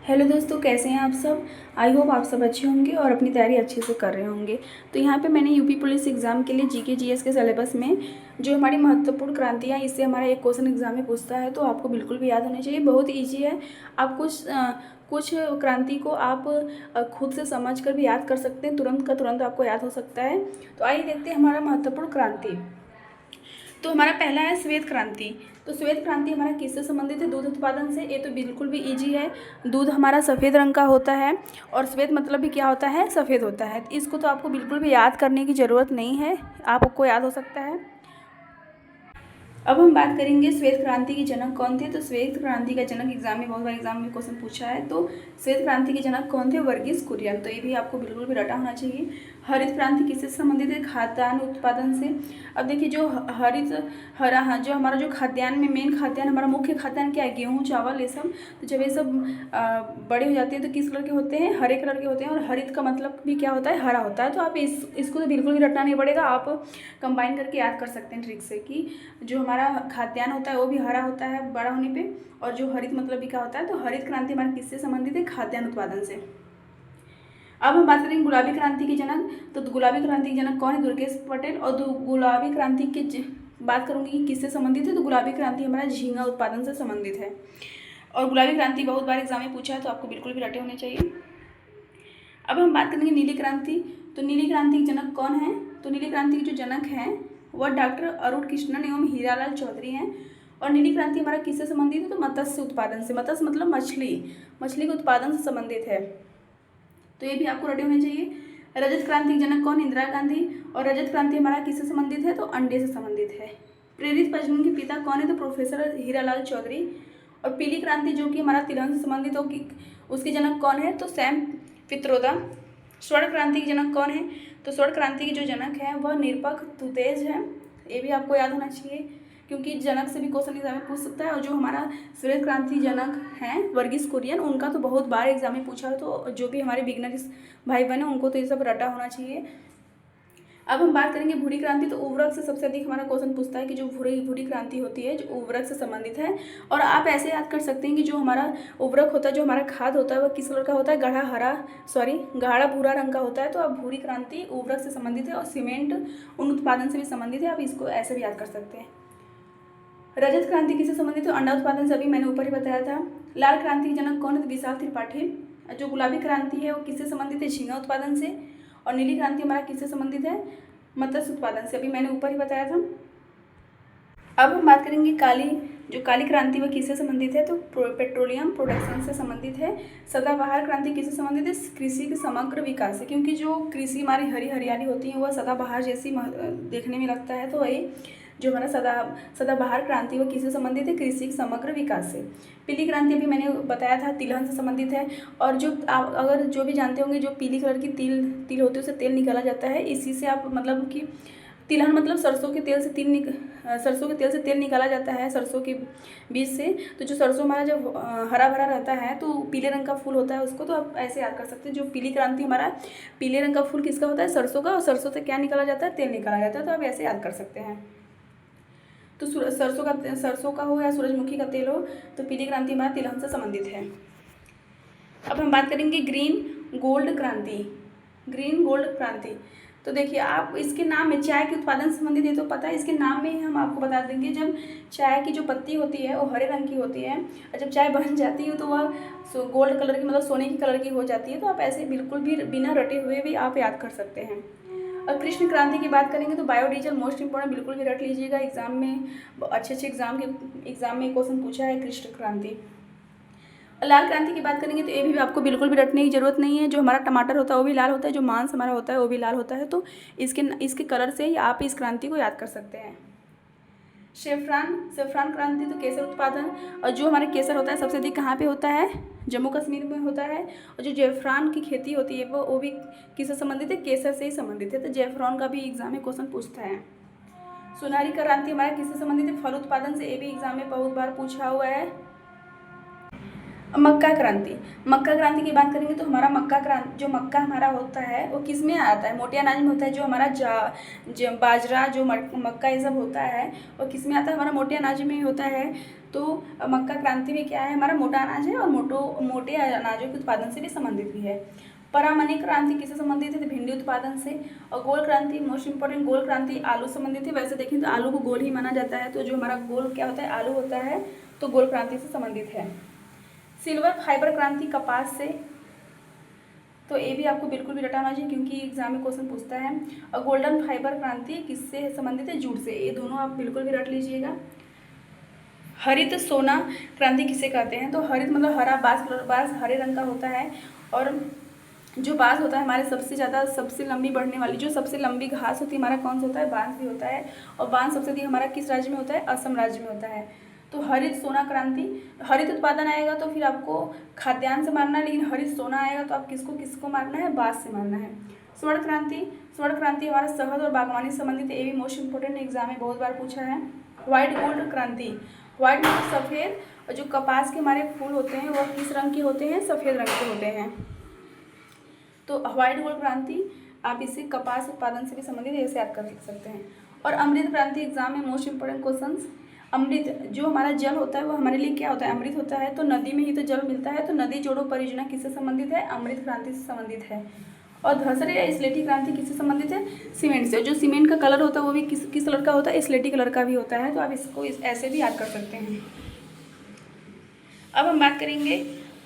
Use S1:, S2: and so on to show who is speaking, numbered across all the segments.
S1: Hello दोस्तों, कैसे हैं आप सब। आई होप आप सब अच्छे होंगे और अपनी तैयारी अच्छे से कर रहे होंगे। तो यहाँ पे मैंने यूपी पुलिस एग्ज़ाम के लिए जीके जीएस के सिलेबस में जो हमारी महत्वपूर्ण क्रांतियाँ, इससे हमारा एक क्वेश्चन एग्जाम में पूछता है, तो आपको बिल्कुल भी याद होनी चाहिए। बहुत ईजी है। आप कुछ क्रांति को आप खुद से समझ कर भी याद कर सकते हैं, तुरंत का तुरंत आपको याद हो सकता है। तो आइए देखते हैं हमारा महत्वपूर्ण क्रांति। तो हमारा पहला है श्वेत क्रांति। तो श्वेत क्रांति हमारा किससे संबंधित है? दूध उत्पादन से। ये तो बिल्कुल भी इजी है। दूध हमारा सफ़ेद रंग का होता है और श्वेत मतलब भी क्या होता है? सफ़ेद होता है। इसको तो आपको बिल्कुल भी याद करने की ज़रूरत नहीं है, आपको याद हो सकता है। अब हम बात करेंगे श्वेत क्रांति के जनक कौन थे। तो श्वेत क्रांति का जनक एग्जाम में बहुत बार एग्जाम में क्वेश्चन पूछा है। तो श्वेत क्रांति के जनक कौन थे? वर्गीस कुरियन। तो ये भी आपको बिल्कुल भी रटा होना चाहिए। हरित क्रांति किससे संबंधित है? खाद्यान्न उत्पादन से। अब देखिए, जो जो हमारा जो खाद्यान्न में मेन खाद्यान्न, हमारा मुख्य खाद्यान्न क्या है? गेहूँ, चावल, ये सब। तो जब ये सब बड़े हो जाते हैं तो किस कलर के होते हैं? हरे कलर के होते हैं। और हरित का मतलब भी क्या होता है? हरा होता है। तो आप इसको तो बिल्कुल भी रटना नहीं पड़ेगा, आप कंबाइन करके याद कर सकते हैं ट्रिक से कि जो हमारा खाद्यान्न होता है वो भी हरा होता है बड़ा होने पे, और जो हरित मतलब भी क्या होता है? तो हरित क्रांति हमारे किससे संबंधित है? खाद्यान्न उत्पादन से। अब हम बात करेंगे गुलाबी क्रांति के जनक। तो गुलाबी क्रांति के जनक कौन है? दुर्गेश पटेल। और गुलाबी क्रांति के बात करूंगी कि किससे संबंधित है। तो गुलाबी क्रांति हमारा झींगा उत्पादन से संबंधित है। और गुलाबी क्रांति बहुत बार एग्जाम में पूछा है, तो आपको बिल्कुल भी रटे होने चाहिए। अब हम बात करेंगे नीली क्रांति। तो नीली क्रांति के जनक कौन है? तो नीली क्रांति के जो जनक हैं वह डॉक्टर अरुण कृष्णन एवं हीरालाल चौधरी हैं। और नीली क्रांति हमारा किससे संबंधित है? तो मत्स्य उत्पादन से। मत्स्य मतलब मछली के उत्पादन से संबंधित है। तो ये भी आपको रटे होने चाहिए। रजत क्रांति के जनक कौन? इंदिरा गांधी। और रजत क्रांति हमारा किससे संबंधित है? तो अंडे से संबंधित है। प्रेरित प्रजनन के पिता कौन है? तो प्रोफेसर हीरालाल चौधरी। और पीली क्रांति जो कि हमारा तिलहन से संबंधित हो, उसके जनक कौन है? तो सैम पित्रोदा। स्वर्ण क्रांति के जनक कौन है? तो स्वर्ण क्रांति के जो जनक है वह निरपक तुतेज है। ये भी आपको याद होना चाहिए, क्योंकि जनक से भी क्वेश्चन एग्जाम में पूछ सकता है। और जो हमारा श्वेत क्रांति जनक हैं वर्गीस कुरियन, उनका तो बहुत बार एग्जाम में पूछा है। तो जो भी हमारे बिगनर्स भाई बहन हैं उनको तो ये सब रटा होना चाहिए। अब हम बात करेंगे भूरी क्रांति। तो उर्वरक से सबसे अधिक हमारा क्वेश्चन पूछता है कि जो भूरी क्रांति होती है जो उर्वरक से संबंधित है। और आप ऐसे याद कर सकते हैं कि जो हमारा उर्वरक होता है, जो हमारा खाद होता है, वह किस कलर का होता है? गाढ़ा भूरा रंग का होता है। तो अब भूरी क्रांति उर्वरक से संबंधित है और सीमेंट उन उत्पादन से भी संबंधित है। आप इसको ऐसे भी याद कर सकते हैं। रजत क्रांति किससे संबंधित है? अंडा उत्पादन से, अभी मैंने ऊपर ही बताया था। लाल क्रांति के जनक कौन है? विशाल त्रिपाठी। जो गुलाबी क्रांति है वो किससे संबंधित है? झींगा उत्पादन से। और नीली क्रांति हमारा किससे संबंधित है? मत्स्य उत्पादन से, अभी मैंने ऊपर ही बताया था। अब हम बात करेंगे जो काली क्रांति वह किससे संबंधित है? तो पेट्रोलियम प्रोडक्शन से संबंधित है। सदाबहार क्रांति किससे संबंधित है? कृषि के समग्र विकास से, क्योंकि जो कृषि हमारी हरी हरियाली होती है वह सदाबहार जैसी देखने में लगता है। तो वही जो हमारा सदाबहार क्रांति वह किससे संबंधित है? कृषि के समग्र विकास से। पीली क्रांति अभी मैंने बताया था तिलहन से संबंधित है। और जो आप अगर जो भी जानते होंगे, जो पीली कलर की तिल होती है उससे तेल निकाला जाता है। इसी से आप मतलब कि तिलहन मतलब सरसों के तेल से तेल निकाला जाता है, सरसों के बीज से। तो जो सरसों हमारा जब हरा भरा रहता है तो पीले रंग का फूल होता है उसको, तो आप ऐसे याद कर सकते हैं। जो पीली क्रांति हमारा पीले रंग का फूल किसका होता है? सरसों का। और सरसों से क्या निकाला जाता है? तेल निकाला जाता है। तो आप ऐसे याद कर सकते हैं। तो सरसों का हो या सूरजमुखी का तेल हो, तो पीली क्रांति हमारा तिलहन से संबंधित है। अब हम बात करेंगे ग्रीन गोल्ड क्रांति। तो देखिए, आप इसके नाम में चाय के उत्पादन से संबंधित है तो पता है, इसके नाम में ही हम आपको बता देंगे। जब चाय की जो पत्ती होती है वो हरे रंग की होती है, और जब चाय बन जाती है तो वह गोल्ड कलर की मतलब सोने की कलर की हो जाती है। तो आप ऐसे बिल्कुल भी बिना रटे हुए भी आप याद कर सकते हैं। और कृष्ण क्रांति की बात करेंगे तो बायोडीजल मोस्ट इंपॉर्टेंट, बिल्कुल भी रट लीजिएगा। एग्जाम में अच्छे एग्जाम में क्वेश्चन पूछा है कृष्ण क्रांति। लाल क्रांति की बात करेंगे तो ये भी आपको बिल्कुल भी रटने की जरूरत नहीं है। जो हमारा टमाटर होता है वो भी लाल होता है, जो मांस हमारा होता है वो भी लाल होता है। तो इसके कलर से ही आप इस क्रांति को याद कर सकते हैं। सेफ्रान क्रांति तो केसर उत्पादन। और जो हमारे केसर होता है सबसे अधिक कहाँ पे होता है? जम्मू कश्मीर में होता है। और जो जैफरान की खेती होती है वो भी किससे संबंधित है? केसर से ही संबंधित है। तो जैफरान का भी एग्जाम में क्वेश्चन पूछता है। सुनहरी क्रांति हमारा किससे संबंधित है? फल उत्पादन से। ये भी एग्जाम में बहुत बार पूछा हुआ है। मक्का क्रांति की बात करेंगे तो हमारा जो मक्का हमारा होता है वो किस में आता है? मोटे अनाज में होता है। जो हमारा बाजरा जो मक्का ये सब होता है वो किस में आता है? हमारा मोटे अनाज में होता है। तो मक्का क्रांति भी क्या है, हमारा मोटा अनाज है और मोटे अनाजों के उत्पादन से भी संबंधित भी है। परामनी क्रांति किससे संबंधित है, तो भिंडी उत्पादन से। और गोल क्रांति, मोस्ट इंपॉर्टेंट, गोल क्रांति आलू संबंधित है। वैसे देखें तो आलू को गोल ही माना जाता है, तो जो हमारा गोल क्या होता है, आलू होता है, तो गोल क्रांति से संबंधित है। सिल्वर फाइबर क्रांति कपास से, तो ये भी आपको बिल्कुल भी रटा होना चाहिए क्योंकि एग्जाम में क्वेश्चन पूछता है। और गोल्डन फाइबर क्रांति किससे संबंधित है, जूट से। ये दोनों आप बिल्कुल भी रट लीजिएगा। हरित सोना क्रांति किसे कहते हैं, तो हरित मतलब हरा, बांस हरे रंग का होता है। और जो बांस होता है हमारे सबसे लंबी बढ़ने वाली, जो सबसे लंबी घास होती है हमारा कौन सा होता है, बांस भी होता है। और बांस सबसे अधिक हमारा किस राज्य में होता है, असम राज्य में होता है। तो हरित सोना क्रांति, हरित उत्पादन आएगा तो फिर आपको खाद्यान्न से मारना है, लेकिन हरित सोना आएगा तो आप किसको मारना है, बांस से मारना है। स्वर्ण क्रांति हमारा शहद और बागवानी संबंधित, ये भी मोस्ट इंपोर्टेंट एग्जाम में बहुत बार पूछा है। व्हाइट गोल्ड क्रांति, व्हाइट मतलब सफ़ेद, और जो कपास के हमारे फूल होते हैं वह किस रंग के होते हैं, सफ़ेद रंग के होते हैं। तो व्हाइट गोल्ड क्रांति आप इसे कपास उत्पादन से भी संबंधित ऐसे याद कर सकते हैं। और अमृत क्रांति एग्जाम में मोस्ट इंपोर्टेंट क्वेश्चंस। अमृत, जो हमारा जल होता है वो हमारे लिए क्या होता है, अमृत होता है। तो नदी में ही तो जल मिलता है, तो नदी जोड़ो परियोजना किससे संबंधित है, अमृत क्रांति से संबंधित है। और धसरी या स्लेटी क्रांति किससे संबंधित है, सीमेंट से। जो सीमेंट का कलर होता है वो भी किस कलर का होता है, स्लेटी कलर का भी होता है। तो आप इसको ऐसे भी याद कर सकते हैं। अब हम बात करेंगे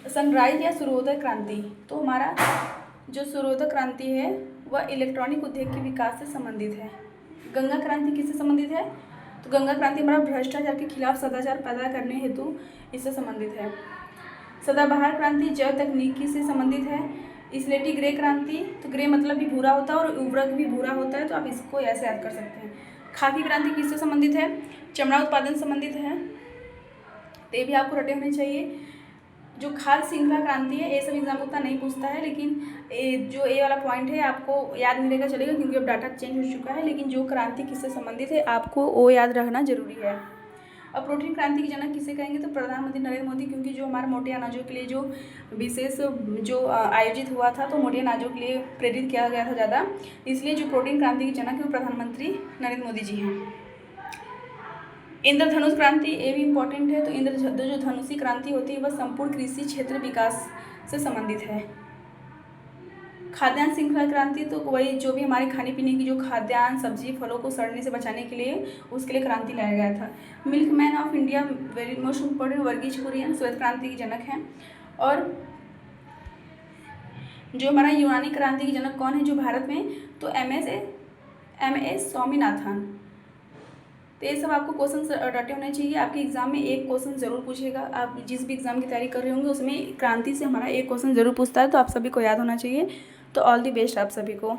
S1: सनराइज या सूर्योदय क्रांति। तो हमारा जो सूर्योदय क्रांति है वह इलेक्ट्रॉनिक उद्योग के विकास से संबंधित है। गंगा क्रांति किससे संबंधित है, तो गंगा क्रांति हमारा भ्रष्टाचार के खिलाफ सदाचार पैदा करने हेतु इससे संबंधित है। सदाबहार क्रांति जैव तकनीकी से संबंधित है। स्लेटी ग्रे क्रांति, तो ग्रे मतलब भी भूरा होता है और उर्वरक भी भूरा होता है, तो आप इसको ऐसे याद कर सकते हैं। खाकी क्रांति किससे संबंधित है, चमड़ा उत्पादन संबंधित है, तो ये भी आपको रटे होने चाहिए। जो खाद्य श्रृंखला क्रांति है, ये सब एग्जाम उतना नहीं पूछता है, लेकिन जो ये वाला पॉइंट है आपको याद नहीं रहेगा चलेगा क्योंकि अब डाटा चेंज हो चुका है, लेकिन जो क्रांति किससे संबंधित है आपको वो याद रखना जरूरी है। अब प्रोटीन क्रांति की जनक किसे कहेंगे, तो प्रधानमंत्री नरेंद्र मोदी, क्योंकि जो हमारे मोटे अनाजों के लिए जो विशेष जो आयोजित हुआ था, तो मोटे अनाजों के लिए प्रेरित किया गया था ज़्यादा, इसलिए जो प्रोटीन क्रांति की जनक है वो प्रधानमंत्री नरेंद्र मोदी जी हैं। इंद्रधनुष क्रांति, ये भी इम्पोर्टेंट है। तो जो धनुषी क्रांति होती है वह संपूर्ण कृषि क्षेत्र विकास से संबंधित है। खाद्यान्न श्रृंखला क्रांति, तो वही जो भी हमारे खाने पीने की जो खाद्यान्न सब्जी फलों को सड़ने से बचाने के लिए उसके लिए क्रांति लाया गया था। Milkman of India, very most important, Varghese Kurien श्वेत क्रांति की जनक हैं। और जो हमारा यूनानी क्रांति की जनक कौन है जो भारत में, तो MS स्वामीनाथन। तो ये सब आपको क्वेश्चन रटे होने चाहिए। आपके एग्जाम में एक क्वेश्चन जरूर पूछेगा, आप जिस भी एग्जाम की तैयारी कर रहे होंगे उसमें क्रांति से हमारा एक क्वेश्चन जरूर पूछता है, तो आप सभी को याद होना चाहिए। तो ऑल दी बेस्ट आप सभी को।